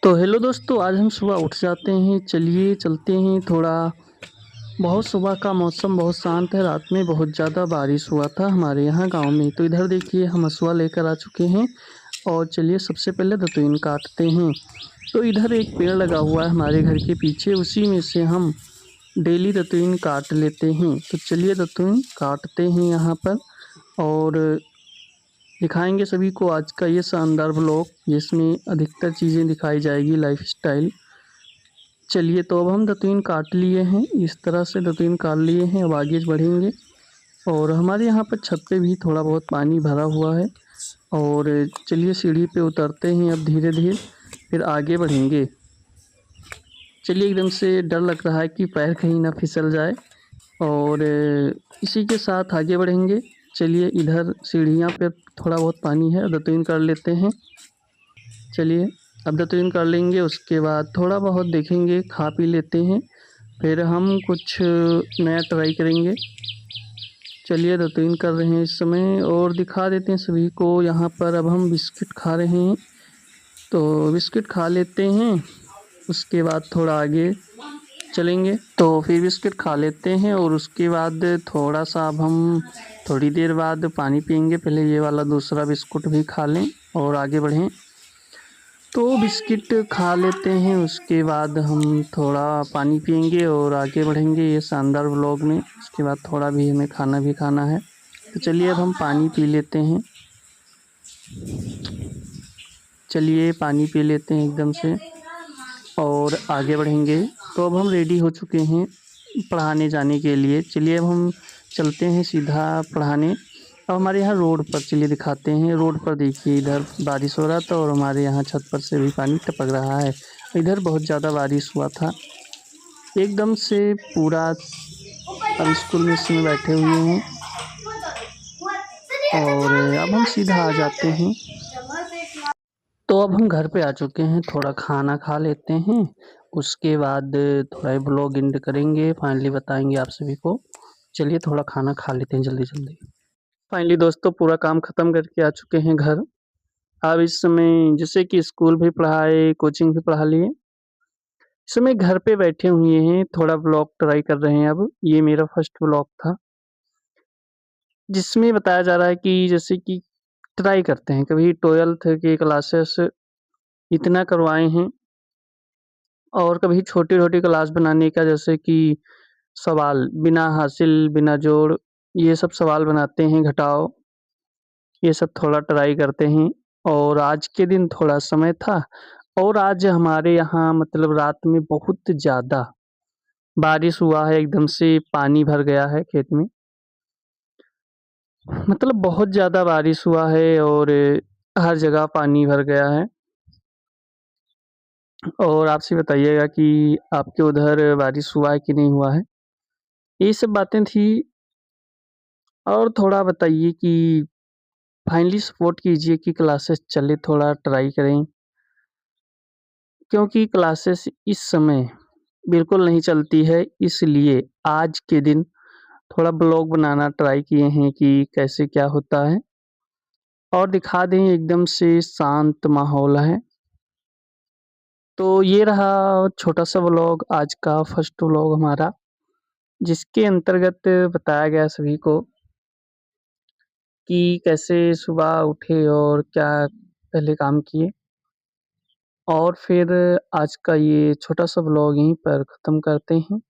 तो हेलो दोस्तों, आज हम सुबह उठ जाते हैं। चलिए चलते हैं थोड़ा। बहुत सुबह का मौसम बहुत शांत है। रात में बहुत ज़्यादा बारिश हुआ था हमारे यहाँ गांव में। तो इधर देखिए हम हँसुआ लेकर आ चुके हैं और चलिए सबसे पहले दतुईन काटते हैं। तो इधर एक पेड़ लगा हुआ है हमारे घर के पीछे, उसी में से हम डेली दतुईन काट लेते हैं। तो चलिए दतुईन काटते हैं यहाँ पर और दिखाएंगे सभी को आज का ये शानदार व्लॉग, जिसमें अधिकतर चीज़ें दिखाई जाएगी लाइफस्टाइल। चलिए तो अब हम दतुईन काट लिए हैं, इस तरह से दतुईन काट लिए हैं। अब आगे बढ़ेंगे और हमारे यहाँ पर छत पे भी थोड़ा बहुत पानी भरा हुआ है। और चलिए सीढ़ी पे उतरते हैं अब धीरे धीरे, फिर आगे बढ़ेंगे। चलिए एकदम से डर लग रहा है कि पैर कहीं ना फिसल जाए और इसी के साथ आगे बढ़ेंगे। चलिए इधर सीढ़ियाँ पे थोड़ा बहुत पानी है, दतुईन कर लेते हैं। चलिए अब दतुईन कर लेंगे, उसके बाद थोड़ा बहुत देखेंगे, खा पी लेते हैं, फिर हम कुछ नया ट्राई करेंगे। चलिए दतुईन कर रहे हैं इस समय और दिखा देते हैं सभी को। यहाँ पर अब हम बिस्किट खा रहे हैं, तो बिस्किट खा लेते हैं। उसके बाद थोड़ा आगे चलेंगे, तो फिर बिस्किट खा लेते हैं और उसके बाद थोड़ा सा अब हम थोड़ी देर बाद पानी पियेंगे। पहले ये वाला दूसरा बिस्कुट भी खा लें और आगे बढ़ें। तो बिस्किट खा लेते हैं, उसके बाद हम थोड़ा पानी पियेंगे और आगे बढ़ेंगे ये शानदार व्लॉग में। उसके बाद थोड़ा भी हमें खाना भी खाना है। तो चलिए अब हम पानी पी लेते हैं। चलिए पानी पी लेते हैं एकदम से और आगे बढ़ेंगे। तो अब हम रेडी हो चुके हैं पढ़ाने जाने के लिए। चलिए अब हम चलते हैं सीधा पढ़ाने। अब हमारे यहाँ रोड पर चलिए दिखाते हैं। रोड पर देखिए इधर बारिश हो रहा था और हमारे यहाँ छत पर से भी पानी टपक रहा है। इधर बहुत ज़्यादा बारिश हुआ था एकदम से पूरा। अब स्कूल में इस समय बैठे हुए हैं और अब हम सीधा आ जाते हैं। तो अब हम घर पे आ चुके हैं, थोड़ा खाना खा लेते हैं। उसके बाद थोड़ा ब्लॉग एंड करेंगे, फाइनली बताएंगे आप सभी को। चलिए थोड़ा खाना खा लेते हैं जल्दी जल्दी। फाइनली दोस्तों पूरा काम ख़त्म करके आ चुके हैं घर। अब इस समय जैसे कि स्कूल भी पढ़ाए, कोचिंग भी पढ़ा लिए, इस समय घर पे बैठे हुए हैं, थोड़ा ब्लॉग ट्राई कर रहे हैं। अब ये मेरा फर्स्ट ब्लॉग था जिसमें बताया जा रहा है कि जैसे कि ट्राई करते हैं। कभी 12th की क्लासेस इतना करवाए हैं और कभी छोटी-छोटी क्लास बनाने का, जैसे कि सवाल बिना हासिल, बिना जोड़, ये सब सवाल बनाते हैं, घटाओ, ये सब थोड़ा ट्राई करते हैं। और आज के दिन थोड़ा समय था और आज हमारे यहाँ मतलब रात में बहुत ज़्यादा बारिश हुआ है, एकदम से पानी भर गया है खेत में। मतलब बहुत ज़्यादा बारिश हुआ है और हर जगह पानी भर गया है। और आपसे बताइएगा कि आपके उधर बारिश हुआ है कि नहीं हुआ है? ये सब बातें थी। और थोड़ा बताइए कि फाइनली सपोर्ट कीजिए कि क्लासेस चले, थोड़ा ट्राई करें, क्योंकि क्लासेस इस समय बिल्कुल नहीं चलती है। इसलिए आज के दिन थोड़ा ब्लॉग बनाना ट्राई किए हैं कि कैसे क्या होता है और दिखा दें। एकदम से शांत माहौल है। तो ये रहा छोटा-सा व्लॉग, आज का फर्स्ट व्लॉग हमारा, जिसके अंतर्गत बताया गया सभी को कि कैसे सुबह उठे और क्या पहले काम किए। और फिर आज का ये छोटा-सा व्लॉग यहीं पर ख़त्म करते हैं।